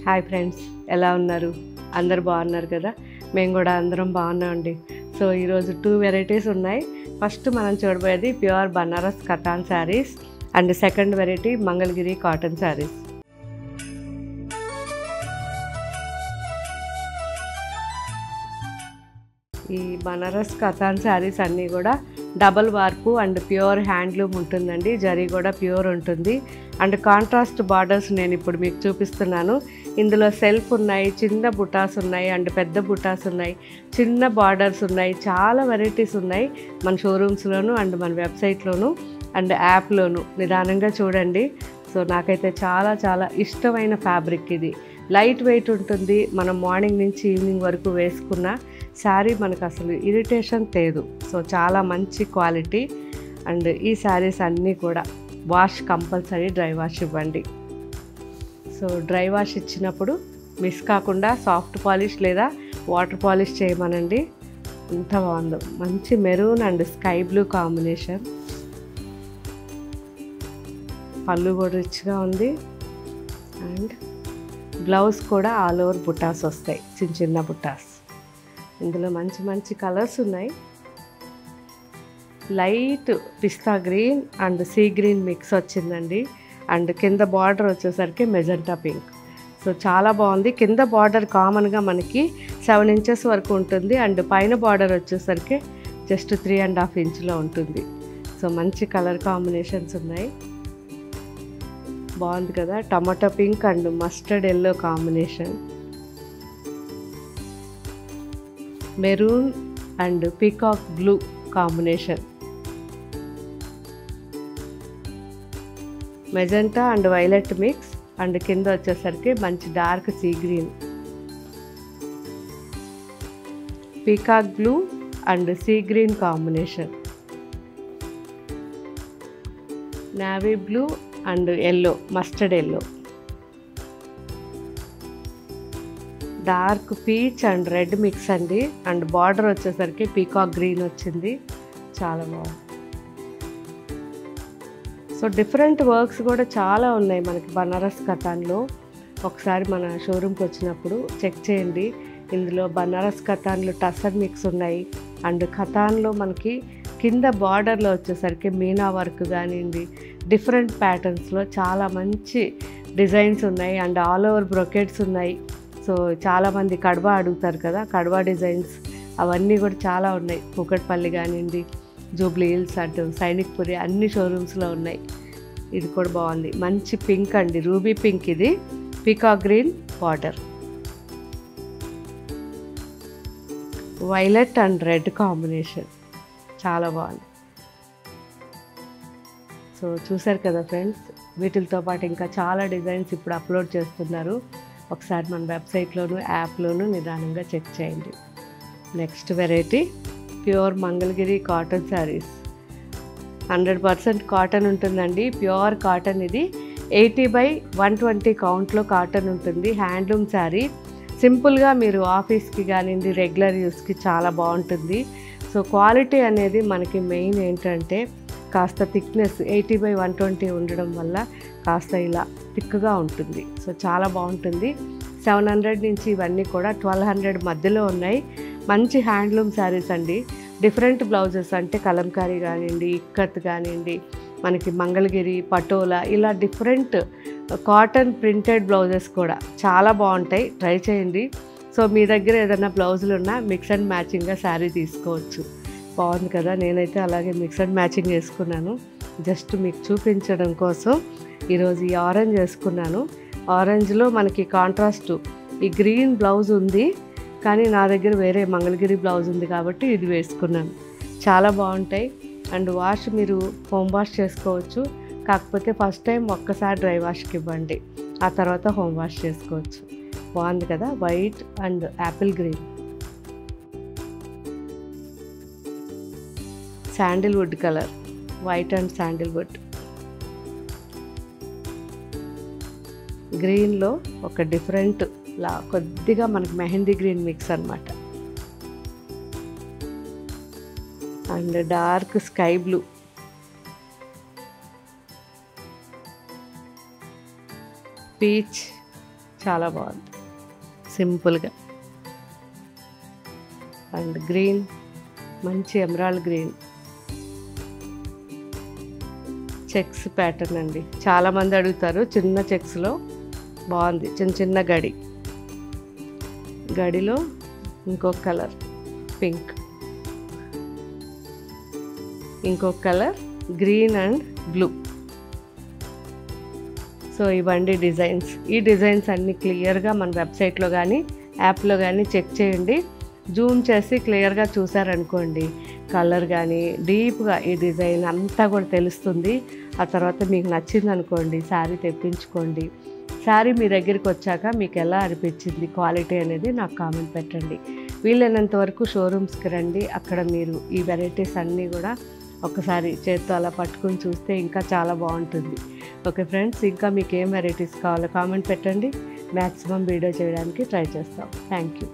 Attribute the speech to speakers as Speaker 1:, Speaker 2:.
Speaker 1: Hi friends, ఎలా ఉన్నారు? అందరు బాగున్నారు కదా? మేము కూడా అందరం బాగున్నామండి. సో ఈరోజు 2 వెరైటీస్ ఉన్నాయి. ఫస్ట్ మనం చూడబోయేది pure Banaras katan saris and second variety Mangalagiri cotton saris. ఈ బనారస్ కతాన్ శారీస్ అన్నీ కూడా డబల్ వార్పు అండ్ ప్యూర్ హ్యాండ్లూమ్ ఉంటుందండి. జరీ కూడా ప్యూర్ ఉంటుంది అండ్ కాంట్రాస్ట్ బార్డర్స్ నేను ఇప్పుడు మీకు చూపిస్తున్నాను. ఇందులో సెల్ఫ్ ఉన్నాయి, చిన్న బుటాస్ ఉన్నాయి అండ్ పెద్ద బుటాస్ ఉన్నాయి, చిన్న బార్డర్స్ ఉన్నాయి, చాలా వెరైటీస్ ఉన్నాయి మన షోరూమ్స్లోను అండ్ మన వెబ్సైట్లోను అండ్ యాప్లోను. నిదానంగా చూడండి. సో నాకైతే చాలా చాలా ఇష్టమైన ఫ్యాబ్రిక్ ఇది. లైట్ వెయిట్ ఉంటుంది. మనం మార్నింగ్ నుంచి ఈవినింగ్ వరకు వేసుకున్న శారీ మనకు అసలు ఇరిటేషన్ తేదు. సో చాలా మంచి క్వాలిటీ అండ్ ఈ శారీస్ అన్నీ కూడా వాష్ కంపల్సరీ డ్రై వాష్ ఇవ్వండి. సో డ్రై వాష్ ఇచ్చినప్పుడు మిస్ కాకుండా సాఫ్ట్ పాలిష్ లేదా వాటర్ పాలిష్ చేయమనండి. ఎంత బాగుందో, మంచి maroon and sky blue combination. పళ్ళు కూడా రిచ్గా ఉంది అండ్ బ్లౌజ్ కూడా ఆల్ ఓవర్ బుటాస్ వస్తాయి, చిన్న చిన్న బుటాస్. ఇందులో మంచి మంచి కలర్స్ ఉన్నాయి. Light pista green and sea green mix వచ్చిందండి అండ్ కింద బార్డర్ వచ్చేసరికి మెజెంటా పింక్. సో చాలా బాగుంది. కింద బార్డర్ కామన్గా మనకి 7 ఇంచెస్ వరకు ఉంటుంది అండ్ పైన బార్డర్ వచ్చేసరికి జస్ట్ 3.5 ఇంచ్లో ఉంటుంది. సో మంచి కలర్ కాంబినేషన్స్ ఉన్నాయి. బాగుంది కదా? Tomato pink and mustard yellow combination, maroon and peacock blue combination, magenta and violet mix and కింద వచ్చేసరికి మంచి dark sea green, peacock blue and sea green combination, navy blue and yellow, mustard yellow, dark peach and red mix అండి and border వచ్చేసరికి peacock green వచ్చింది. చాలా బాగుంది. So different works కూడా చాలా ఉన్నాయి మనకి బనారస్ కతాన్లో. ఒకసారి మన షోరూమ్కి వచ్చినప్పుడు చెక్ చేయండి. ఇందులో బనారస్ కతాన్లో టసర్ మిక్స్ ఉన్నాయి అండ్ కతాన్లో మనకి కింద బార్డర్లో వచ్చేసరికి మీనా వర్క్ కానివ్వండి, డిఫరెంట్ ప్యాటర్న్స్లో చాలా మంచి డిజైన్స్ ఉన్నాయి అండ్ ఆల్ ఓవర్ బ్రొకెట్స్ ఉన్నాయి. సో చాలామంది కడ్వా అడుగుతారు కదా, కడ్వా డిజైన్స్ అవన్నీ కూడా చాలా ఉన్నాయి. కూకట్పల్లి కానివ్వండి, జూబ్లీ హిల్స్ అటు సైనిక్పురి అన్ని షోరూమ్స్లో ఉన్నాయి. ఇది కూడా బాగుంది. మంచి పింక్ అండి, రూబీ పింక్. ఇది peacock green border, violet and red combination, చాలా బాగుంది. సో చూసారు కదా ఫ్రెండ్స్, వీటితో పాటు ఇంకా చాలా డిజైన్స్ ఇప్పుడు అప్లోడ్ చేస్తున్నారు. ఒకసారి మన వెబ్సైట్లోను యాప్లోను నిదానంగా చెక్ చేయండి. Next variety pure Mangalagiri cotton saris. 100% cotton ఉంటుందండి, ప్యూర్ కాటన్. ఇది 80/120 కౌంట్లో కాటన్ ఉంటుంది. హ్యాండ్లూమ్ శారీ. సింపుల్గా మీరు ఆఫీస్కి కానివ్వండి, రెగ్యులర్ యూస్కి చాలా బాగుంటుంది. సో క్వాలిటీ అనేది మనకి మెయిన్ ఏంటంటే కాస్త థిక్నెస్ 80/120 ఉండడం వల్ల కాస్త ఇలా థిక్గా ఉంటుంది. సో చాలా బాగుంటుంది. 700 నుంచి ఇవన్నీ కూడా 1200 మధ్యలో ఉన్నాయి. మంచి హ్యాండ్లూమ్ శారీస్ అండి. డిఫరెంట్ బ్లౌజెస్ అంటే కలంకారీ కానివ్వండి, ఇక్కత్ కానివ్వండి, మనకి మంగళగిరి, పటోలా, ఇలా డిఫరెంట్ కాటన్ ప్రింటెడ్ బ్లౌజెస్ కూడా చాలా బాగుంటాయి. ట్రై చేయండి. సో మీ దగ్గర ఏదైనా బ్లౌజులు ఉన్నా మిక్స్ అండ్ మ్యాచింగ్గా శారీ తీసుకోవచ్చు. బాగుంది కదా? నేనైతే అలాగే మిక్స్ అండ్ మ్యాచింగ్ వేసుకున్నాను. జస్ట్ మీకు చూపించడం కోసం ఈరోజు ఈ ఆరెంజ్ వేసుకున్నాను. ఆరెంజ్లో మనకి కాంట్రాస్ట్ ఈ గ్రీన్ బ్లౌజ్ ఉంది, కానీ నా దగ్గర వేరే మంగళగిరి బ్లౌజ్ ఉంది కాబట్టి ఇది వేసుకున్నాను. చాలా బాగుంటాయి అండ్ వాష్ మీరు హోమ్ వాష్ చేసుకోవచ్చు. కాకపోతే ఫస్ట్ టైం ఒక్కసారి డ్రై వాష్కి ఇవ్వండి, ఆ తర్వాత హోమ్ వాష్ చేసుకోవచ్చు. బాగుంది కదా? White and Apple green, Sandalwood colour, white and Sandalwood, గ్రీన్లో ఒక డిఫరెంట్ కొద్దిగా మనకి మెహందీ గ్రీన్ మిక్స్ అన్నమాట and dark sky blue, peach చాలా బాగుంది సింపుల్గా. అండ్ గ్రీన్, మంచి ఎమరాల్డ్ గ్రీన్ చెక్స్ ప్యాటర్న్ అండి. చాలామంది అడుగుతారు చిన్న చెక్స్లో. బాగుంది, చిన్న చిన్న గడిలో ఇంకొక కలర్ పింక్, ఇంకొక colour green and blue. So ఇవండి డిజైన్స్. ఈ డిజైన్స్ అన్నీ క్లియర్గా మన వెబ్సైట్లో కానీ యాప్లో కానీ చెక్ చేయండి. జూమ్ చేసి క్లియర్గా చూసారనుకోండి, కలర్ కానీ డీప్గా ఈ డిజైన్ అంతా కూడా తెలుస్తుంది. ఆ తర్వాత మీకు నచ్చింది అనుకోండి, శారీ తెప్పించుకోండి. శారీ మీ దగ్గరికి వచ్చాక మీకు ఎలా అనిపించింది క్వాలిటీ అనేది నాకు కామెంట్ పెట్టండి. వీలైనంత వరకు షోరూమ్స్కి రండి. అక్కడ మీరు ఈ వెరైటీస్ అన్నీ కూడా ఒకసారి చేత్తో అలా పట్టుకుని చూస్తే ఇంకా చాలా బాగుంటుంది. ఓకే ఫ్రెండ్స్, ఇంకా మీకు ఏం వెరైటీస్ కావాలో కామెంట్ పెట్టండి. మ్యాక్సిమం వీడియో చేయడానికి ట్రై చేస్తాం. Thank you.